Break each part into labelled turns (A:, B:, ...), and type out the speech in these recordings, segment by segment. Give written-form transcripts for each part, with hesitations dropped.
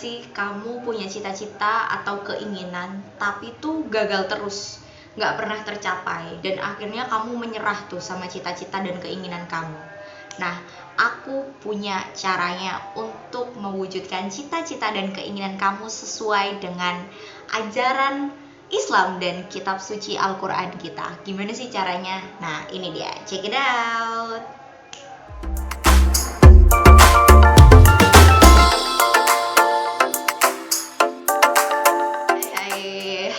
A: sih kamu punya cita-cita atau keinginan tapi tuh gagal terus, nggak pernah tercapai, dan akhirnya kamu menyerah tuh sama cita-cita dan keinginan kamu? Nah, aku punya caranya untuk mewujudkan cita-cita dan keinginan kamu sesuai dengan ajaran Islam dan kitab suci Al-Quran kita. Gimana sih caranya? Nah, ini dia, check it out.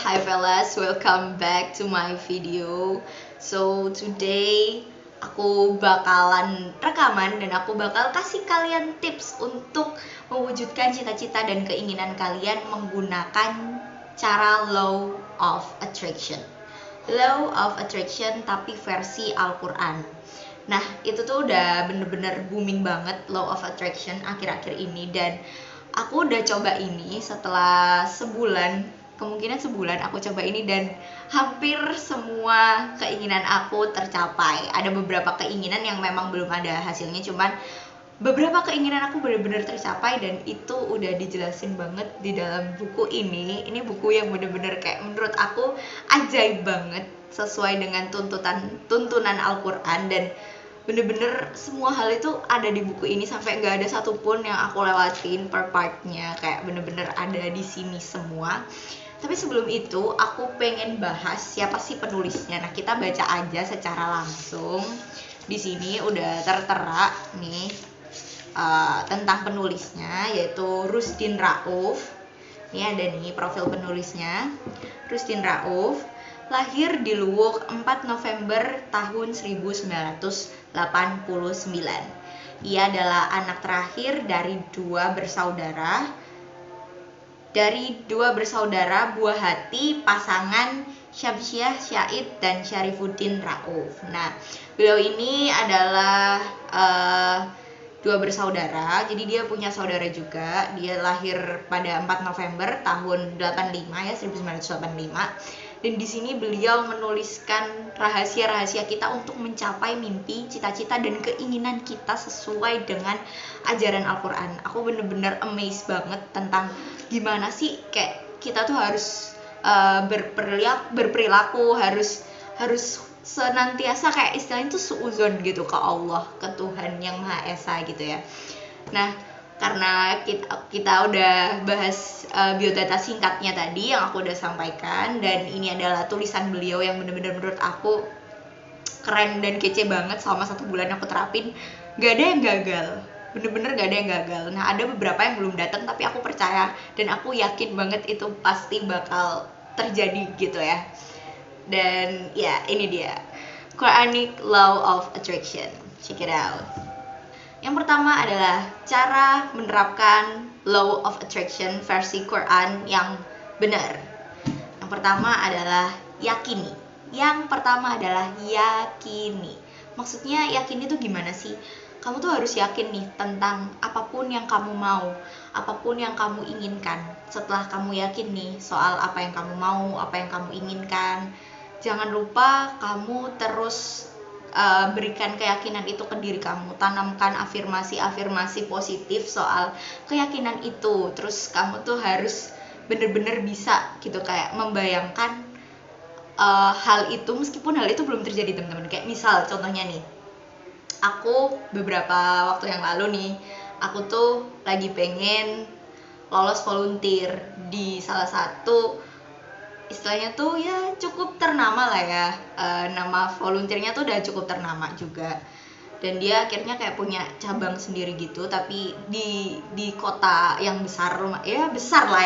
A: Hi fellas, welcome back to my video. So today aku bakalan rekaman dan aku bakal kasih kalian tips untuk mewujudkan cita-cita dan keinginan kalian menggunakan cara Law of Attraction. Law of Attraction tapi versi Al-Quran. Nah, itu tuh udah bener-bener booming banget Law of Attraction akhir-akhir ini, dan aku udah coba ini setelah kemungkinan sebulan aku coba ini, dan hampir semua keinginan aku tercapai. Ada beberapa keinginan yang memang belum ada hasilnya, cuman beberapa keinginan aku benar-benar tercapai, dan itu udah dijelasin banget di dalam buku ini. Ini buku yang benar-benar kayak menurut aku ajaib banget, sesuai dengan tuntunan Al-Quran, dan bener-bener semua hal itu ada di buku ini, sampai nggak ada satupun yang aku lewatin per partnya, kayak bener-bener ada di sini semua. Tapi sebelum itu aku pengen bahas siapa sih penulisnya. Nah, kita baca aja secara langsung. Di sini udah tertera nih tentang penulisnya, yaitu Rushdin Rauf. Ini ada nih profil penulisnya. Rushdin Rauf lahir di Luwuk 4 November tahun 1989. Ia adalah anak terakhir dari dua bersaudara buah hati pasangan Syamsiah Syahid dan Syarifuddin Rauf. Nah, beliau ini adalah dua bersaudara, jadi dia punya saudara juga. Dia lahir pada 4 November tahun 85 ya, 1985. Dan di sini beliau menuliskan rahasia-rahasia kita untuk mencapai mimpi, cita-cita, dan keinginan kita sesuai dengan ajaran Al-Quran. Aku bener-bener amazed banget tentang gimana sih kayak kita tuh harus berperilaku, harus senantiasa kayak istilahnya tuh suuzon gitu ke Allah, ke Tuhan yang Maha Esa gitu ya. Nah, karena kita udah bahas biodata singkatnya tadi yang aku udah sampaikan, dan ini adalah tulisan beliau yang bener-bener menurut aku keren dan kece banget. Selama 1 bulan aku terapin, gak ada yang gagal, bener-bener gak ada yang gagal. Nah, ada beberapa yang belum datang, tapi aku percaya dan aku yakin banget itu pasti bakal terjadi gitu ya. Dan ya, ini dia Quranic Law of Attraction. Check it out. Yang pertama adalah cara menerapkan Law of Attraction versi Quran yang benar. Yang pertama adalah yakini. Maksudnya yakini itu gimana sih? Kamu tuh harus yakin nih tentang apapun yang kamu mau, apapun yang kamu inginkan. Setelah kamu yakin nih soal apa yang kamu mau, apa yang kamu inginkan, jangan lupa kamu terus berikan keyakinan itu ke diri kamu. Tanamkan afirmasi positif soal keyakinan itu. Terus kamu tuh harus bener-bener bisa gitu kayak membayangkan hal itu meskipun hal itu belum terjadi, teman-teman. Kayak misal contohnya nih, aku beberapa waktu yang lalu nih, aku tuh lagi pengen lolos volunteer di salah satu istilahnya tuh ya cukup ternama lah ya, nama volunteernya tuh udah cukup ternama juga, dan dia akhirnya kayak punya cabang sendiri gitu, tapi di kota yang besar lah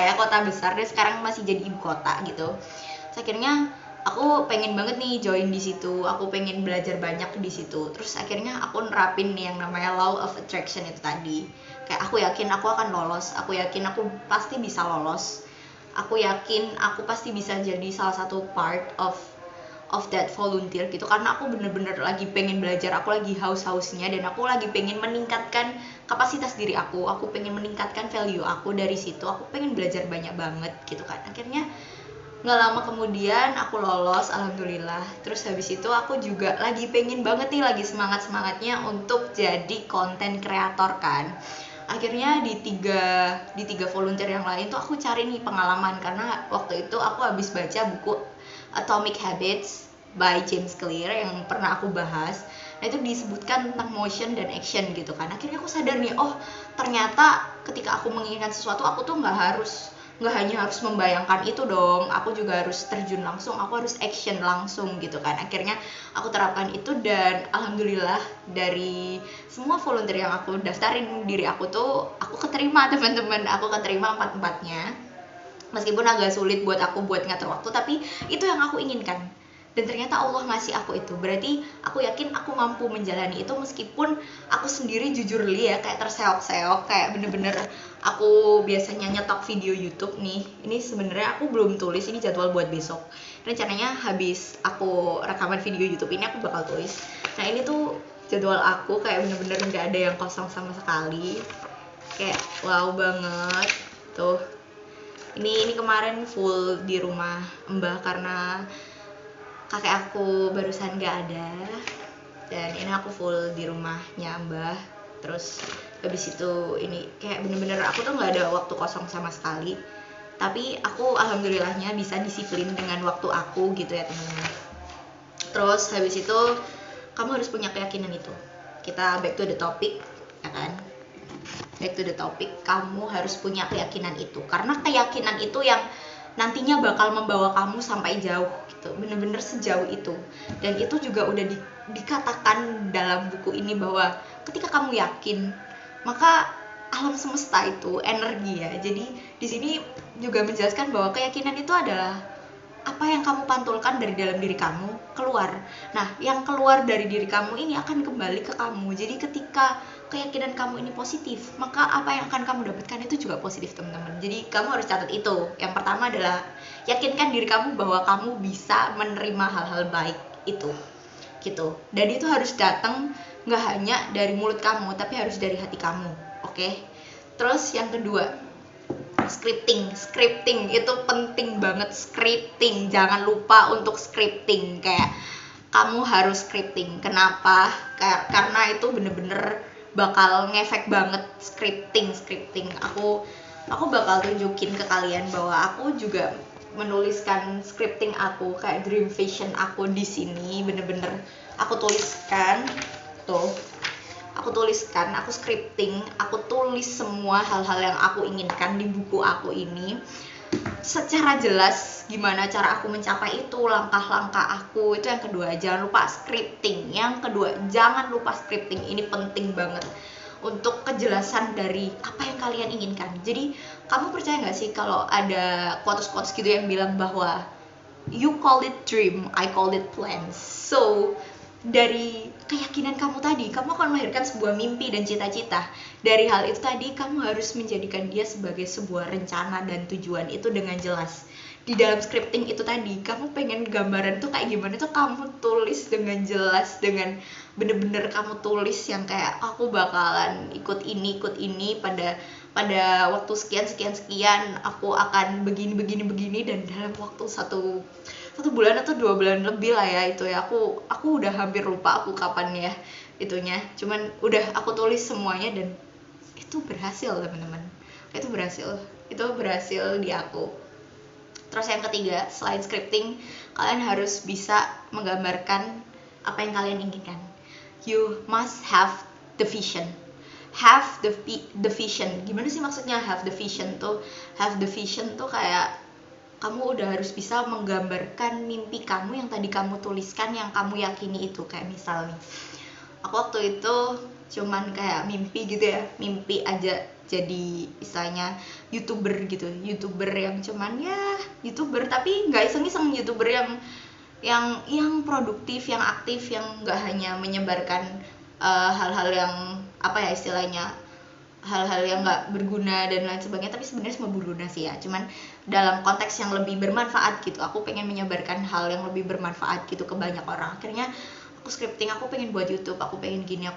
A: ya, kota besar. Dia sekarang masih jadi ibu kota gitu. Terus akhirnya aku pengen banget nih join di situ, aku pengen belajar banyak di situ. Terus akhirnya aku nerapin nih yang namanya Law of Attraction itu tadi. Kayak aku yakin aku akan lolos, aku yakin aku pasti bisa lolos, aku yakin aku pasti bisa jadi salah satu part of that volunteer gitu, karena aku bener-bener lagi pengen belajar, aku lagi haus-hausnya, dan aku lagi pengen meningkatkan kapasitas diri aku pengen meningkatkan value aku dari situ, aku pengen belajar banyak banget gitu kan. Akhirnya nggak lama kemudian aku lolos, alhamdulillah. Terus habis itu aku juga lagi pengen banget nih, lagi semangatnya untuk jadi konten kreator kan. Akhirnya di tiga volunteer yang lain tuh aku cari nih pengalaman, karena waktu itu aku habis baca buku Atomic Habits by James Clear yang pernah aku bahas. Nah itu disebutkan tentang motion dan action gitu kan. Akhirnya aku sadar nih, oh ternyata ketika aku menginginkan sesuatu, aku tuh nggak hanya harus membayangkan itu dong, aku juga harus terjun langsung, aku harus action langsung gitu kan. Akhirnya aku terapkan itu, dan alhamdulillah dari semua volunteer yang aku daftarin diri aku tuh, aku keterima teman-teman, aku keterima 4-4-nya. Meskipun agak sulit buat aku buat ngatur waktu, tapi itu yang aku inginkan. Dan ternyata Allah ngasih aku itu, berarti aku yakin aku mampu menjalani itu, meskipun aku sendiri jujur li ya kayak terseok-seok, kayak bener-bener aku biasanya nyetok video YouTube nih. Ini sebenarnya aku belum tulis, ini jadwal buat besok. Rencananya habis aku rekaman video YouTube ini aku bakal tulis. Nah ini tuh jadwal aku kayak bener-bener nggak ada yang kosong sama sekali, kayak wow banget tuh. Ini kemarin full di rumah Mbah karena kakek aku barusan gak ada, dan ini aku full di rumahnya Mbah. Terus habis itu ini kayak bener-bener aku tuh nggak ada waktu kosong sama sekali, tapi aku alhamdulillahnya bisa disiplin dengan waktu aku gitu ya teman-teman. Terus habis itu kamu harus punya keyakinan itu. Kita back to the topic ya kan, back to the topic, kamu harus punya keyakinan itu, karena keyakinan itu yang nantinya bakal membawa kamu sampai jauh gitu, bener-bener sejauh itu. Dan itu juga udah dikatakan dalam buku ini bahwa ketika kamu yakin, maka alam semesta itu energi ya. Jadi di sini juga menjelaskan bahwa keyakinan itu adalah apa yang kamu pantulkan dari dalam diri kamu keluar. Nah, yang keluar dari diri kamu ini akan kembali ke kamu. Jadi ketika keyakinan kamu ini positif, maka apa yang akan kamu dapatkan itu juga positif teman-teman. Jadi kamu harus catat itu. Yang pertama adalah yakinkan diri kamu bahwa kamu bisa menerima hal-hal baik itu gitu. Dan itu harus datang nggak hanya dari mulut kamu, tapi harus dari hati kamu. Oke? Terus yang kedua, scripting itu penting banget. Scripting, jangan lupa untuk scripting. Kayak kamu harus scripting. Kenapa? Karena itu bener-bener bakal ngefek banget. Scripting aku bakal tunjukin ke kalian bahwa aku juga menuliskan scripting aku, kayak dream vision aku di sini bener-bener aku tuliskan tuh. Aku scripting, aku tulis semua hal-hal yang aku inginkan di buku aku ini secara jelas, gimana cara aku mencapai itu, langkah-langkah aku. Itu yang kedua, jangan lupa scripting. Ini penting banget untuk kejelasan dari apa yang kalian inginkan. Jadi kamu percaya nggak sih kalau ada quotes-quotes gitu yang bilang bahwa you call it dream, I call it plans. So dari keyakinan kamu tadi, kamu akan melahirkan sebuah mimpi dan cita-cita. Dari hal itu tadi, kamu harus menjadikan dia sebagai sebuah rencana dan tujuan itu dengan jelas. Di dalam scripting itu tadi, kamu pengen gambaran tuh kayak gimana tuh kamu tulis dengan jelas, dengan bener-bener kamu tulis yang kayak aku bakalan ikut ini pada waktu sekian aku akan begini, dan dalam waktu satu bulan atau 2 bulan lebih lah ya itu ya, aku udah hampir lupa aku kapan ya itunya, cuman udah aku tulis semuanya dan itu berhasil teman-teman. Itu berhasil di aku. Terus yang ketiga, selain scripting, kalian harus bisa menggambarkan apa yang kalian inginkan. You must have the vision. Have the vision. Gimana sih maksudnya have the vision tuh? Have the vision tuh kayak kamu udah harus bisa menggambarkan mimpi kamu yang tadi kamu tuliskan, yang kamu yakini itu. Kayak misal nih, aku waktu itu cuman kayak mimpi gitu ya, mimpi aja jadi istilahnya YouTuber gitu, YouTuber yang cuman ya YouTuber tapi nggak iseng-iseng, YouTuber yang produktif, yang aktif, yang nggak hanya menyebarkan hal-hal yang apa ya istilahnya, hal-hal yang nggak berguna dan lain sebagainya, tapi sebenarnya semua berguna sih ya, cuman dalam konteks yang lebih bermanfaat gitu. Aku pengen menyebarkan hal yang lebih bermanfaat gitu ke banyak orang. Akhirnya aku scripting, aku pengen buat YouTube, aku pengen gini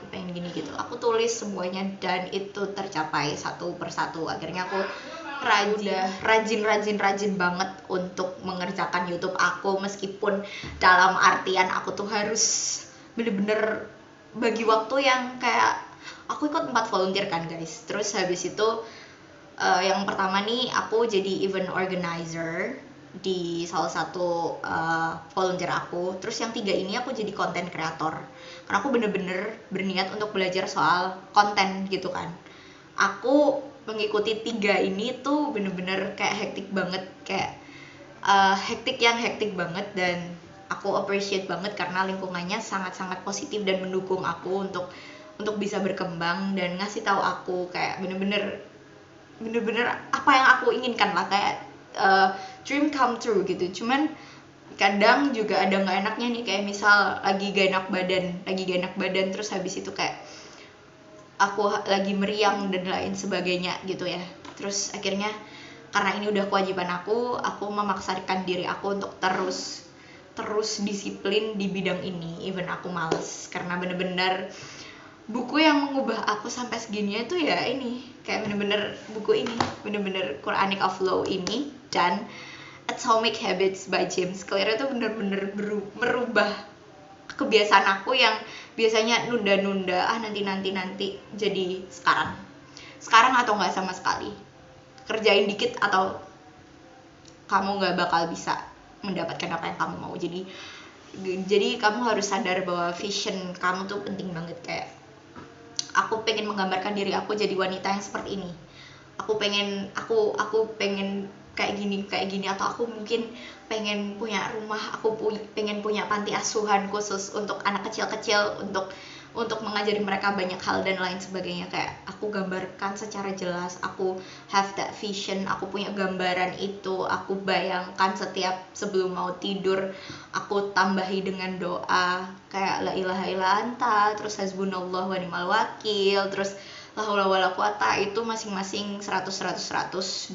A: gitu. Aku tulis semuanya dan itu tercapai satu persatu. Akhirnya aku rajin banget untuk mengerjakan YouTube aku, meskipun dalam artian aku tuh harus bener-bener bagi waktu yang kayak aku ikut 4 volunteer kan guys. Terus habis itu yang pertama nih aku jadi event organizer di salah satu volunteer aku. Terus yang 3 ini aku jadi content creator, karena aku bener-bener berniat untuk belajar soal konten gitu kan. Aku mengikuti 3 ini tuh bener-bener kayak hektik banget, kayak hektik banget, dan aku appreciate banget karena lingkungannya sangat-sangat positif dan mendukung aku untuk bisa berkembang dan ngasih tahu aku kayak bener-bener apa yang aku inginkan lah, kayak dream come true gitu. Cuman kadang juga ada nggak enaknya nih, kayak misal lagi gak enak badan terus habis itu kayak aku lagi meriang dan lain sebagainya gitu ya. Terus akhirnya karena ini udah kewajiban aku memaksakan diri aku untuk terus disiplin di bidang ini, even aku males, karena bener-bener buku yang mengubah aku sampai segininya tuh ya ini, kayak bener-bener buku ini, bener-bener Quranic of Law ini dan Atomic Habits by James Clear itu bener-bener merubah kebiasaan aku yang biasanya nunda-nunda, nanti jadi sekarang atau nggak sama sekali. Kerjain dikit atau kamu nggak bakal bisa mendapatkan apa yang kamu mau. Jadi kamu harus sadar bahwa vision kamu tuh penting banget. Kayak aku pengen menggambarkan diri aku jadi wanita yang seperti ini. Aku pengen kayak gini, atau aku mungkin pengen punya rumah, pengen punya panti asuhan khusus untuk anak kecil-kecil, untuk mengajari mereka banyak hal dan lain sebagainya. Kayak aku gambarkan secara jelas, aku have that vision, aku punya gambaran itu, aku bayangkan setiap sebelum mau tidur, aku tambahi dengan doa kayak la ilaha illa anta, terus hasbunallah wa ni'mal wakil, terus la haula wala quwata, itu masing-masing 100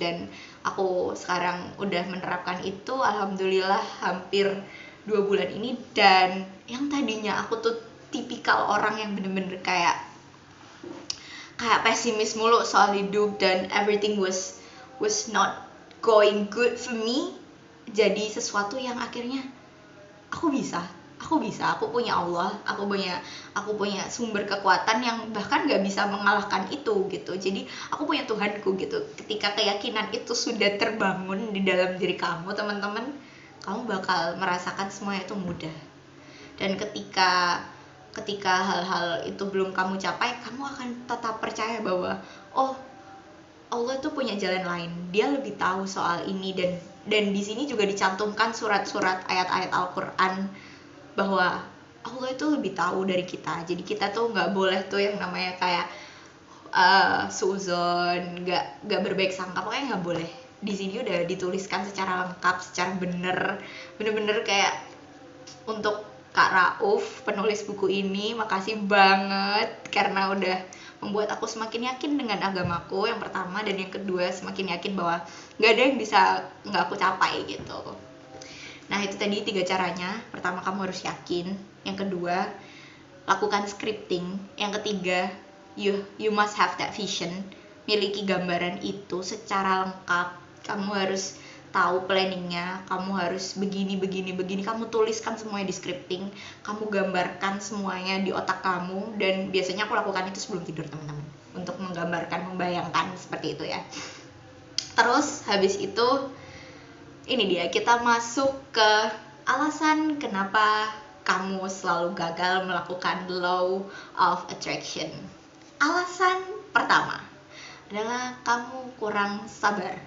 A: dan aku sekarang udah menerapkan itu alhamdulillah hampir 2 bulan ini. Dan yang tadinya aku tuh tipikal orang yang bener-bener kayak pesimis mulu soal hidup dan everything was not going good for me, jadi sesuatu yang akhirnya aku punya Allah, aku punya sumber kekuatan yang bahkan gak bisa mengalahkan itu gitu. Jadi aku punya Tuhanku gitu. Ketika keyakinan itu sudah terbangun di dalam diri kamu, teman-teman, kamu bakal merasakan semuanya itu mudah. Dan ketika hal-hal itu belum kamu capai, kamu akan tetap percaya bahwa Allah tuh punya jalan lain. Dia lebih tahu soal ini, dan di sini juga dicantumkan surat-surat ayat-ayat Al-Qur'an bahwa Allah itu lebih tahu dari kita. Jadi kita tuh nggak boleh tuh yang namanya kayak suuzon, nggak berbaik sangka, pokoknya nggak boleh. Di sini udah dituliskan secara lengkap, secara bener-bener kayak untuk Kak Rauf, penulis buku ini, makasih banget karena udah membuat aku semakin yakin dengan agamaku yang pertama, dan yang kedua semakin yakin bahwa nggak ada yang bisa nggak aku capai gitu. Nah itu tadi 3 caranya. Pertama, kamu harus yakin. Yang kedua, lakukan scripting. Yang ketiga, you must have that vision. Miliki gambaran itu secara lengkap. Kamu harus tahu planningnya, kamu harus begini. Kamu tuliskan semuanya di scripting, kamu gambarkan semuanya di otak kamu. Dan biasanya aku lakukan itu sebelum tidur, teman-teman, untuk membayangkan seperti itu ya. Terus habis itu ini dia, kita masuk ke alasan kenapa kamu selalu gagal melakukan law of attraction. Alasan pertama adalah kamu kurang sabar.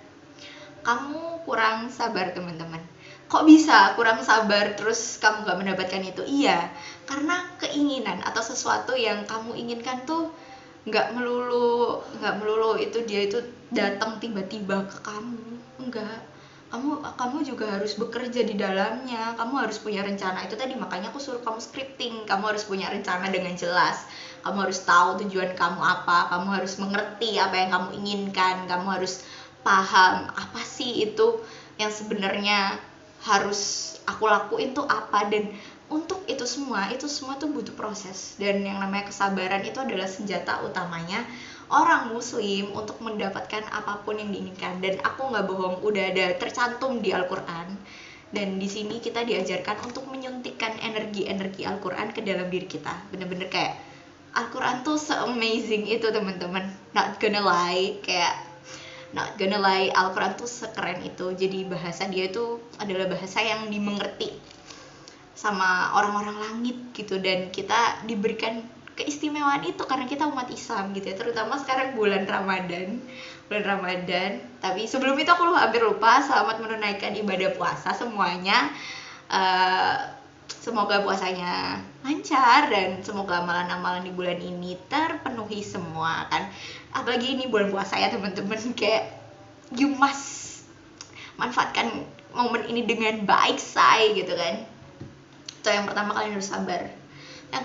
A: Teman-teman. Kok bisa kurang sabar terus kamu gak mendapatkan itu? Iya, karena keinginan atau sesuatu yang kamu inginkan tuh gak melulu itu dia itu datang tiba-tiba ke kamu. Enggak. Kamu juga harus bekerja di dalamnya, kamu harus punya rencana. Itu tadi makanya aku suruh kamu scripting, kamu harus punya rencana dengan jelas, kamu harus tahu tujuan kamu apa, kamu harus mengerti apa yang kamu inginkan, kamu harus paham apa sih itu yang sebenarnya harus aku lakuin tuh apa. Dan untuk itu semua tuh butuh proses, dan yang namanya kesabaran itu adalah senjata utamanya orang muslim untuk mendapatkan apapun yang diinginkan. Dan aku nggak bohong, udah ada tercantum di Al-Quran, dan di sini kita diajarkan untuk menyuntikkan energi Al-Quran ke dalam diri kita. Bener-bener kayak Al-Quran tuh se-amazing itu teman-teman, not gonna lie, Al-Quran tuh sekeren itu. Jadi bahasa dia itu adalah bahasa yang dimengerti sama orang-orang langit gitu, dan kita diberikan keistimewaan itu karena kita umat Islam gitu ya, terutama sekarang bulan Ramadan. Tapi sebelum itu aku hampir lupa, selamat menunaikan ibadah puasa semuanya. Semoga puasanya lancar dan semoga amalan-amalan di bulan ini terpenuhi semua kan. Apalagi ini bulan puasa ya teman-teman, kayak you must manfaatkan momen ini dengan baik say gitu kan. Itu yang pertama, kalian harus sabar. Yang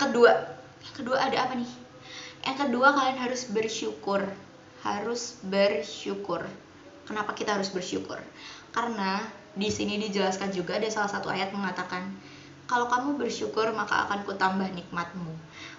A: kedua ada apa nih? Yang kedua, kalian harus bersyukur. Kenapa kita harus bersyukur? Karena di sini dijelaskan juga, ada salah satu ayat mengatakan, kalau kamu bersyukur maka akan kutambah nikmatmu.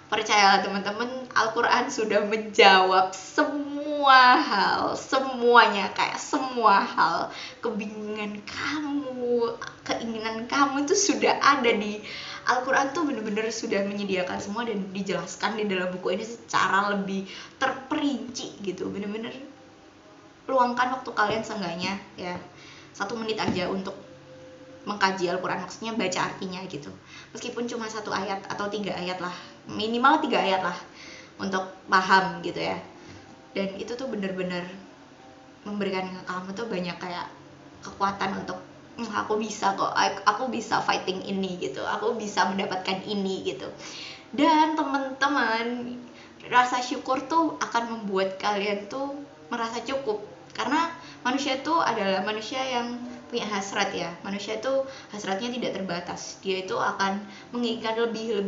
A: Percayalah teman-teman, Al-Quran sudah menjawab semua hal, semuanya, kayak semua hal, kebingungan kamu, keinginan kamu itu sudah ada di Al-Quran tuh, bener-bener sudah menyediakan semua dan dijelaskan di dalam buku ini secara lebih terperinci gitu. Bener-bener luangkan waktu kalian seenggaknya ya 1 menit aja untuk mengkaji Al-Quran, maksudnya baca artinya gitu, meskipun cuma 1 ayat atau 3 ayat lah, minimal 3 ayat lah untuk paham gitu ya. Dan itu tuh bener-bener memberikan ke kamu tuh banyak kayak kekuatan untuk aku bisa kok, aku bisa fighting ini gitu, aku bisa mendapatkan ini gitu. Dan teman-teman, rasa syukur tuh akan membuat kalian tuh merasa cukup, karena manusia itu adalah manusia yang punya hasrat ya. Manusia itu hasratnya tidak terbatas, dia itu akan menginginkan lebih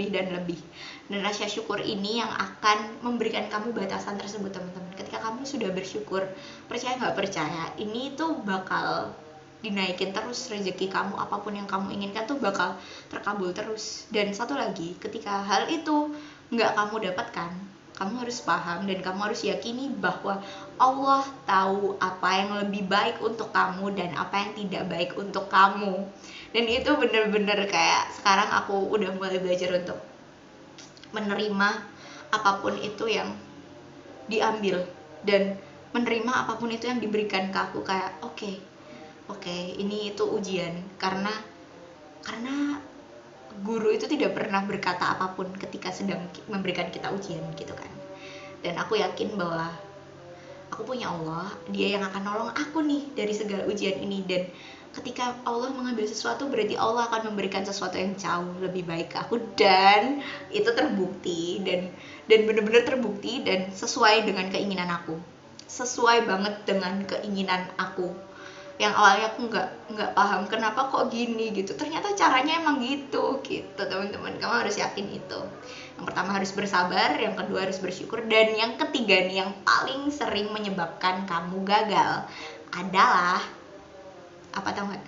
A: dan lebih. Dan rasa syukur ini yang akan memberikan kamu batasan tersebut teman-teman. Ketika kamu sudah bersyukur, percaya nggak percaya, ini tuh bakal dinaikin terus rezeki kamu, apapun yang kamu inginkan tuh bakal terkabul terus. Dan satu lagi, ketika hal itu nggak kamu dapatkan, kamu harus paham dan kamu harus yakini bahwa Allah tahu apa yang lebih baik untuk kamu dan apa yang tidak baik untuk kamu. Dan itu bener-bener kayak sekarang aku udah mulai belajar untuk menerima apapun itu yang diambil dan menerima apapun itu yang diberikan ke aku, kayak oke, ini itu ujian, karena guru itu tidak pernah berkata apapun ketika sedang memberikan kita ujian gitu kan. Dan aku yakin bahwa aku punya Allah, dia yang akan nolong aku nih dari segala ujian ini. Dan ketika Allah mengambil sesuatu, berarti Allah akan memberikan sesuatu yang jauh lebih baik ke aku. Dan itu terbukti, dan benar-benar terbukti dan sesuai dengan keinginan aku, sesuai banget dengan keinginan aku. Yang awalnya aku nggak paham kenapa kok gini gitu, ternyata caranya emang gitu teman-teman. Kamu harus yakin itu. Yang pertama harus bersabar, yang kedua harus bersyukur, dan yang ketiga nih yang paling sering menyebabkan kamu gagal adalah apa, tahu nggak?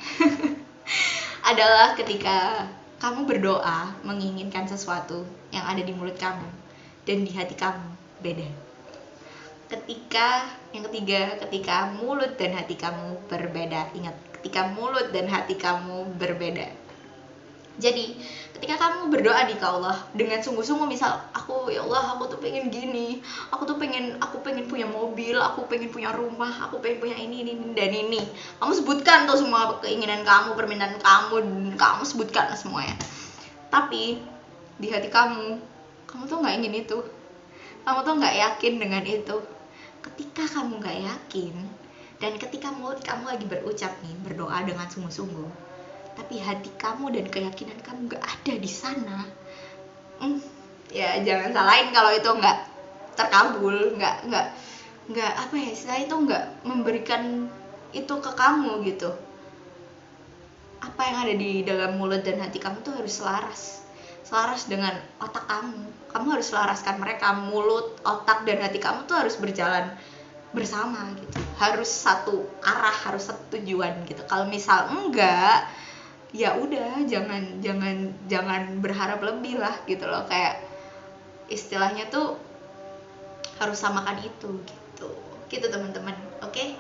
A: Adalah ketika kamu berdoa menginginkan sesuatu yang ada di mulut kamu dan di hati kamu beda. Ketika mulut dan hati kamu berbeda. Ingat, ketika mulut dan hati kamu berbeda. Jadi ketika kamu berdoa di Allah dengan sungguh-sungguh, misal ya Allah, aku tuh pengen gini, aku pengen punya mobil, aku pengen punya rumah, aku pengen punya ini dan ini. Kamu sebutkan tuh semua keinginan kamu, permintaan kamu sebutkan semuanya. Tapi di hati kamu tuh nggak ingin itu. Kamu tuh nggak yakin dengan itu. Ketika kamu gak yakin, dan ketika mulut kamu lagi berucap nih, berdoa dengan sungguh-sungguh, tapi hati kamu dan keyakinan kamu gak ada di sana, ya jangan salahin kalau itu gak terkabul, gak apa ya istilahnya, itu gak memberikan itu ke kamu gitu. Apa yang ada di dalam mulut dan hati kamu tuh harus selaras dengan otak kamu. Kamu harus selaraskan mereka, mulut, otak, dan hati kamu tuh harus berjalan bersama gitu. Harus satu arah, harus satu tujuan gitu. Kalau misal enggak, ya udah jangan berharap lebih lah gitu loh. Kayak istilahnya tuh harus samakan itu gitu. Gitu teman-teman. Oke?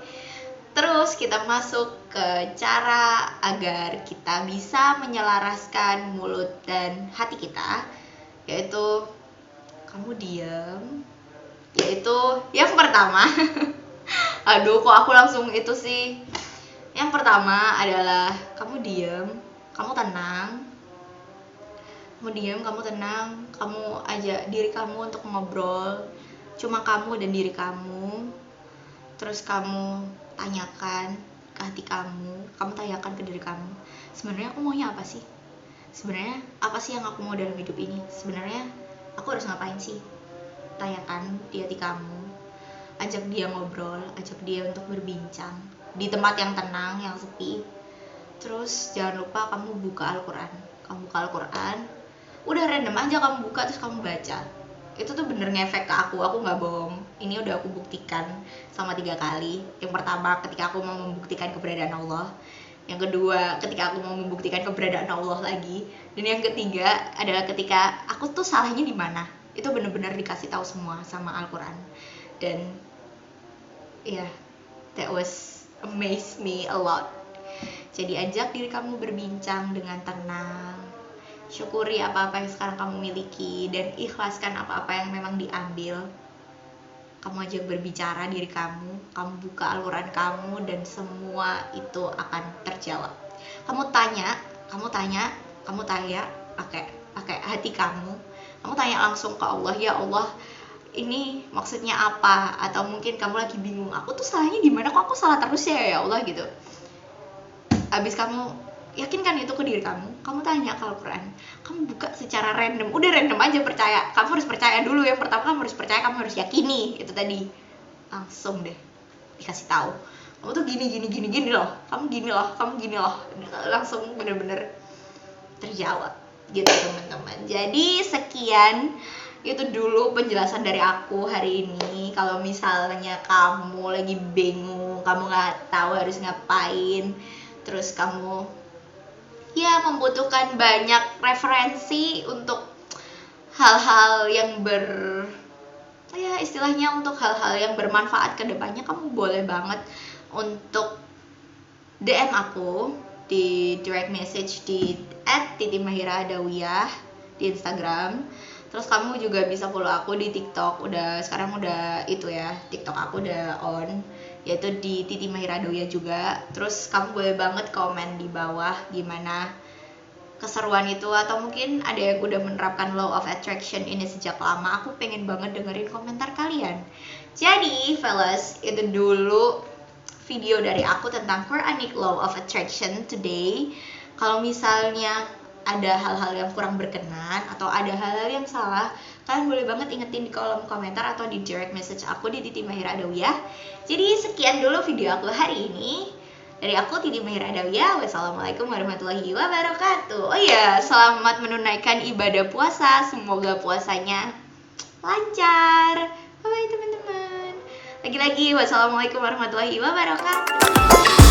A: Terus kita masuk ke cara agar kita bisa menyelaraskan mulut dan hati kita, yaitu kamu diam. Yaitu yang pertama aduh kok aku langsung itu sih. Yang pertama adalah kamu diam, kamu tenang. Kamu diam, kamu tenang, kamu ajak diri kamu untuk ngobrol, cuma kamu dan diri kamu. Terus kamu tanyakan ke hati kamu tanyakan ke diri kamu, sebenarnya aku maunya apa sih? Sebenarnya apa sih yang aku mau dalam hidup ini? Sebenarnya aku harus ngapain sih? Tanyakan di hati kamu, ajak dia ngobrol, ajak dia untuk berbincang di tempat yang tenang, yang sepi. Terus jangan lupa kamu buka Al-Quran. Udah random aja kamu buka terus kamu baca. Itu tuh bener ngefek ke aku nggak bohong. Ini udah aku buktikan sama 3 kali. Yang pertama ketika aku mau membuktikan keberadaan Allah, yang kedua ketika aku mau membuktikan keberadaan Allah lagi, dan yang ketiga adalah ketika aku tuh salahnya di mana. Itu bener-bener dikasih tahu semua sama Al-Quran. Dan ya, that was amaze me a lot. Jadi ajak diri kamu berbincang dengan tenang, syukuri apa-apa yang sekarang kamu miliki, dan ikhlaskan apa-apa yang memang diambil. Kamu ajak berbicara diri kamu buka Al-Quran kamu, dan semua itu akan terjawab. Kamu tanya pakai hati kamu tanya langsung ke Allah, ya Allah, ini maksudnya apa? Atau mungkin kamu lagi bingung, aku tuh salahnya di mana, kok aku salah terus ya Allah gitu. Abis kamu yakinkan itu ke diri kamu tanya ke Al-Quran, kamu buka secara random, udah random aja, percaya. Kamu harus percaya dulu, yang pertama kamu harus percaya, kamu harus yakini itu tadi. Langsung deh dikasih tahu, kamu tuh gini loh, kamu gini loh, langsung bener-bener terjawab gitu teman-teman. Jadi sekian, itu dulu penjelasan dari aku hari ini. Kalau misalnya kamu lagi bingung, kamu nggak tahu harus ngapain, terus kamu ya membutuhkan banyak referensi untuk hal-hal yang istilahnya untuk hal-hal yang bermanfaat ke depannya, kamu boleh banget untuk DM aku di direct message di @titimahiraadawiyah di Instagram. Terus kamu juga bisa follow aku di TikTok. Sekarang udah itu ya, TikTok aku udah on, yaitu di Titi Mahiradoya juga. Terus kamu boleh banget komen di bawah gimana keseruan itu, atau mungkin ada yang udah menerapkan law of attraction ini sejak lama. Aku pengen banget dengerin komentar kalian. Jadi fellas, itu dulu video dari aku tentang Quranic law of attraction today. Kalau misalnya ada hal-hal yang kurang berkenan atau ada hal-hal yang salah, kalian boleh banget ingetin di kolom komentar atau di direct message aku di Titi Mahiraadawiyah. Jadi sekian dulu video aku hari ini. Dari aku Titi Mahiraadawiyah. Wassalamualaikum warahmatullahi wabarakatuh. Oh iya, selamat menunaikan ibadah puasa. Semoga puasanya lancar. Bye bye teman-teman. Lagi-lagi wassalamualaikum warahmatullahi wabarakatuh.